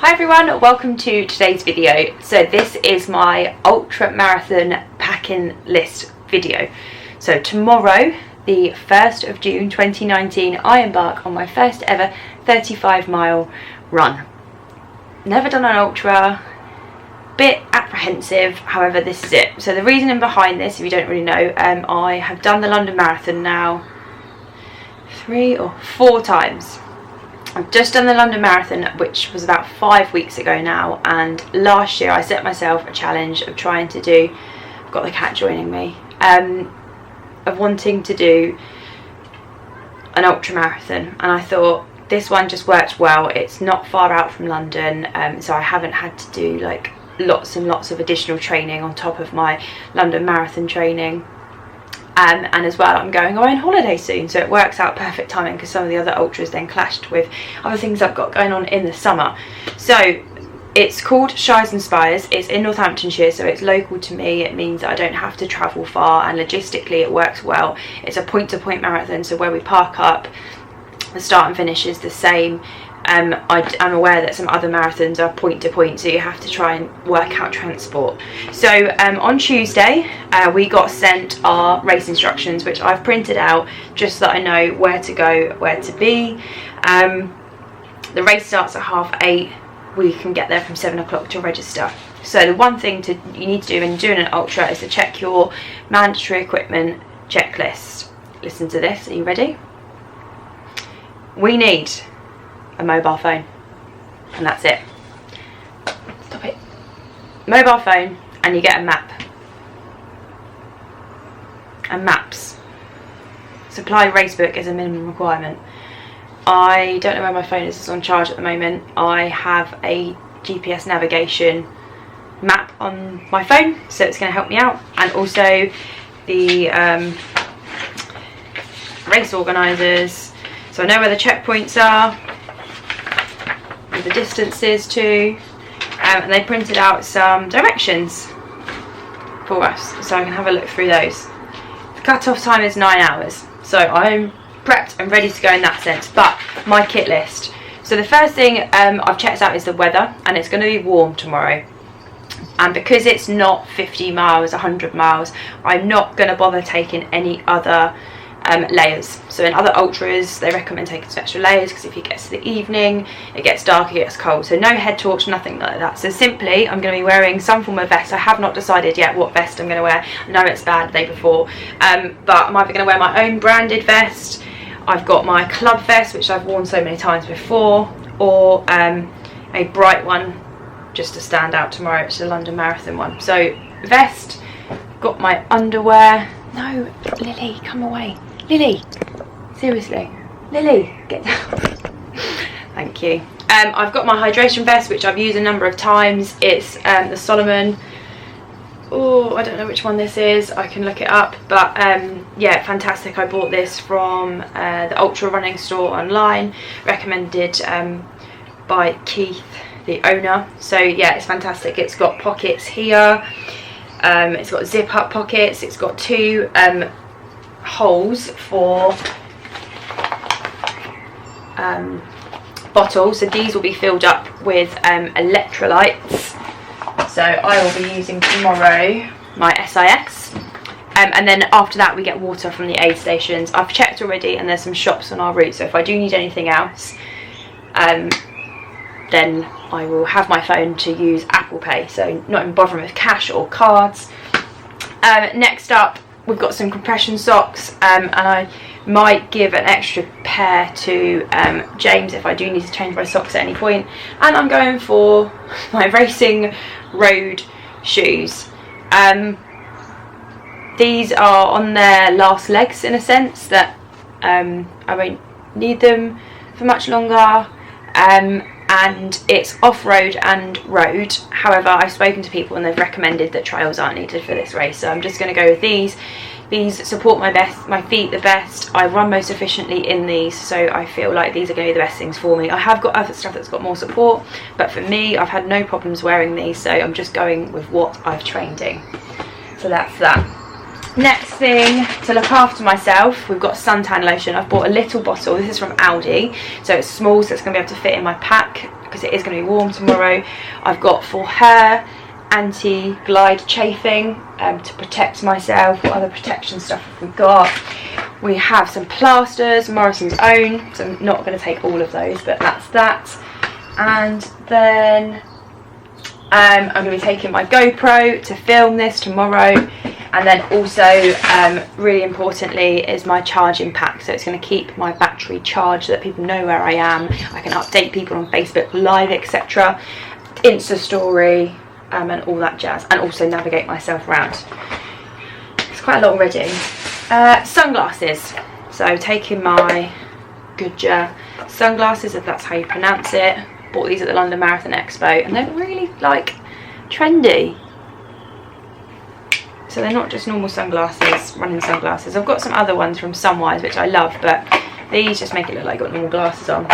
Hi everyone, welcome to today's video. So this is my ultra marathon packing list video. So tomorrow, the 1st of June 2019, I embark on my first ever 35-mile run. Never done an ultra, bit apprehensive, however this is it. So the reasoning behind this, if you don't really know, I have done the London Marathon now 3 or 4 times. I've just done the London Marathon, which was about 5 weeks ago now, and last year I set myself a challenge of trying to do, I've got the cat joining me, of wanting to do an ultra marathon, and I thought this one just worked well. It's not far out from London, so I haven't had to do like lots and lots of additional training on top of my London Marathon training. And as well, I'm going away on holiday soon, so it works out perfect timing because some of the other ultras then clashed with other things I've got going on in the summer. So it's called Shires and Spires. It's in Northamptonshire, so it's local to me. It means that I don't have to travel far, and logistically it works well. It's a point-to-point marathon, so where we park up, the start and finish is the same. I'm aware that some other marathons are point to point, so you have to try and work out transport. So on Tuesday we got sent our race instructions, which I've printed out just so that I know where to go, where to be. The race starts at 8:30. We can get there from 7 o'clock to register. So the one thing you need to do when you're doing an ultra is to check your mandatory equipment checklist. Listen to this, are you ready? We need a mobile phone, and that's it. Stop it. Mobile phone, and you get a map. And maps. Supply racebook is a minimum requirement. I don't know where my phone is. It's on charge at the moment. I have a GPS navigation map on my phone, so it's going to help me out. And also the race organisers, so I know where the checkpoints are, the distances too, and they printed out some directions for us, so I can have a look through those. The cut-off time is 9 hours, so I'm prepped and ready to go in that sense. But my kit list, so the first thing I've checked out is the weather, and it's going to be warm tomorrow, and because it's not 50 miles, 100 miles, I'm not going to bother taking any other layers. So in other ultras they recommend taking some extra layers, because if it gets to the evening, it gets dark, it gets cold. So no head torch, nothing like that. So simply I'm going to be wearing some form of vest. I have not decided yet what vest I'm going to wear. I know it's bad the day before, but I'm either going to wear my own branded vest. I've got my club vest, which I've worn so many times before, or a bright one just to stand out tomorrow. It's the London Marathon one. So vest, got my underwear. No, Lily, come away. Lily, seriously, Lily, get down. Thank you. I've got my hydration vest, which I've used a number of times. It's the Solomon. Oh, I don't know which one this is. I can look it up. But yeah, fantastic. I bought this from the Ultra Running store online, recommended by Keith, the owner. So yeah, it's fantastic. It's got pockets here. It's got zip up pockets. It's got 2 holes for bottles, so these will be filled up with electrolytes. So I will be using tomorrow my SIS, and then after that we get water from the aid stations. I've checked already, and there's some shops on our route, so if I do need anything else, then I will have my phone to use Apple Pay, so not even bothering with cash or cards. Next up, we've got some compression socks, and I might give an extra pair to James if I do need to change my socks at any point. And I'm going for my racing road shoes. These are on their last legs in a sense, that I won't need them for much longer. And it's off-road and road. However, I've spoken to people and they've recommended that trails aren't needed for this race, so I'm just going to go with these. These support my feet the best. I run most efficiently in these, so I feel like these are going to be the best things for me. I have got other stuff that's got more support, but for me, I've had no problems wearing these, so I'm just going with what I've trained in. So that's that. Next thing, to look after myself, we've got Suntan Lotion. I've bought a little bottle. This is from Aldi, so it's small, so it's going to be able to fit in my pack. because it is going to be warm tomorrow. I've got for hair anti-glide chafing to protect myself. What other protection stuff have we got? We have some plasters, Morrison's Own, so I'm not going to take all of those, but that's that. And then I'm going to be taking my GoPro to film this tomorrow. And then also, really importantly, is my charging pack. So it's going to keep my battery charged so that people know where I am. I can update people on Facebook Live, etc. Insta story, and all that jazz. And also navigate myself around. It's quite a lot already. Sunglasses. So taking my Goodyear sunglasses, if that's how you pronounce it. Bought these at the London Marathon Expo. And they're really, like, trendy. So they're not just normal sunglasses, running sunglasses. I've got some other ones from Sunwise which I love, but these just make it look like I've got normal glasses on.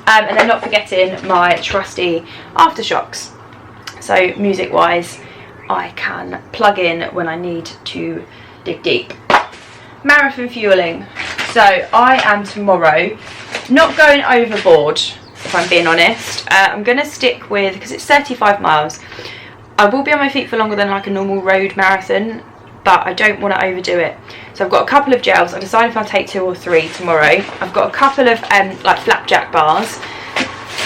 And then not forgetting my trusty aftershocks. So music wise, I can plug in when I need to dig deep. Marathon fueling. So I am tomorrow not going overboard, if I'm being honest. I'm going to stick with, because it's 35 miles. I will be on my feet for longer than like a normal road marathon, but I don't want to overdo it. So I've got a couple of gels. I decided if I'll take 2 or 3 tomorrow. I've got a couple of like flapjack bars,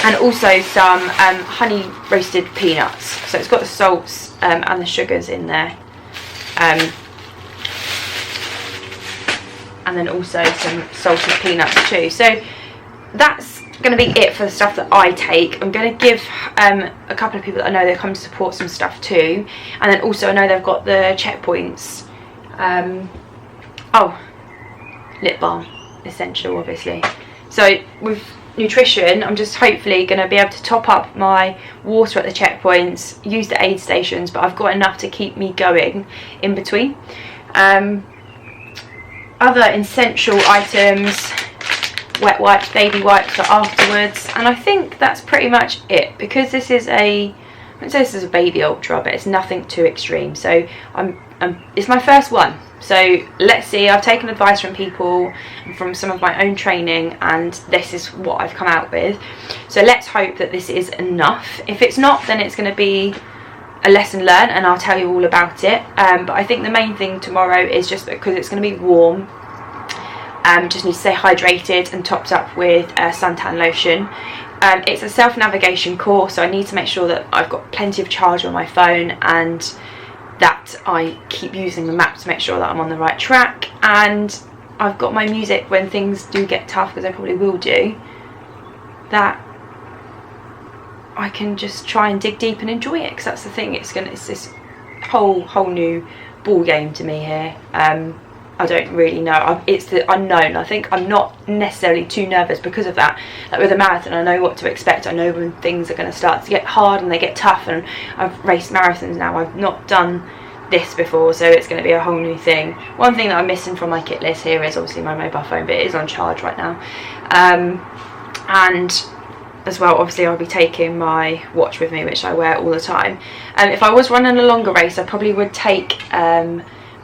and also some honey roasted peanuts. So it's got the salts and the sugars in there. And then also some salted peanuts too. So that's going to be it for the stuff that I take. I'm going to give a couple of people that I know they come to support some stuff too, and then also I know they've got the checkpoints. Oh, lip balm essential, obviously. So with nutrition, I'm just hopefully going to be able to top up my water at the checkpoints, use the aid stations, but I've got enough to keep me going in between. Other essential items, wet wipes, baby wipes for afterwards, and I think that's pretty much it, because this is I wouldn't say this is a baby ultra, but it's nothing too extreme. So it's my first one, so let's see. I've taken advice from people and from some of my own training, and this is what I've come out with. So let's hope that this is enough. If it's not, then it's going to be a lesson learned, and I'll tell you all about it. But I think the main thing tomorrow is just because it's going to be warm. Just need to stay hydrated and topped up with Suntan Lotion. It's a self-navigation course, so I need to make sure that I've got plenty of charge on my phone, and that I keep using the map to make sure that I'm on the right track. And I've got my music when things do get tough, because I probably will do, that I can just try and dig deep and enjoy it, because that's the thing. It's this whole new ball game to me here. I don't really know. It's the unknown. I think I'm not necessarily too nervous because of that. Like with a marathon, I know what to expect. I know when things are going to start to get hard and they get tough, and I've raced marathons now. I've not done this before, so it's going to be a whole new thing. One thing that I'm missing from my kit list here is obviously my mobile phone, but it is on charge right now. And as well, obviously I'll be taking my watch with me, which I wear all the time. If I was running a longer race, I probably would take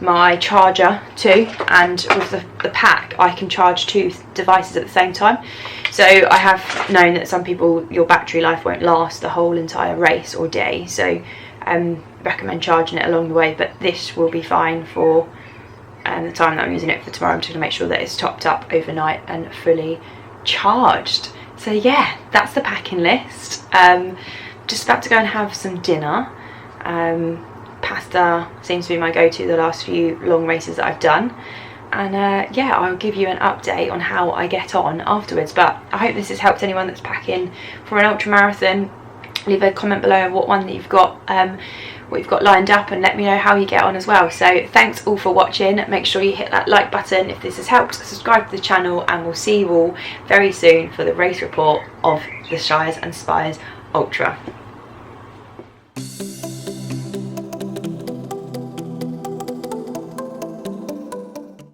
my charger too, and with the pack I can charge 2 devices at the same time. So I have known that some people, your battery life won't last the whole entire race or day, so recommend charging it along the way, but this will be fine for the time that I'm using it for tomorrow. I'm just going to make sure that it's topped up overnight and fully charged. So yeah, that's the packing list. Just about to go and have some dinner. Pasta seems to be my go-to the last few long races that I've done, and yeah, I'll give you an update on how I get on afterwards. But I hope this has helped anyone that's packing for an ultra marathon. Leave a comment below what one that you've got, what you've got lined up, and let me know how you get on as well. So thanks all for watching. Make sure you hit that like button if this has helped, subscribe to the channel, and we'll see you all very soon for the race report of the Shires and Spires Ultra.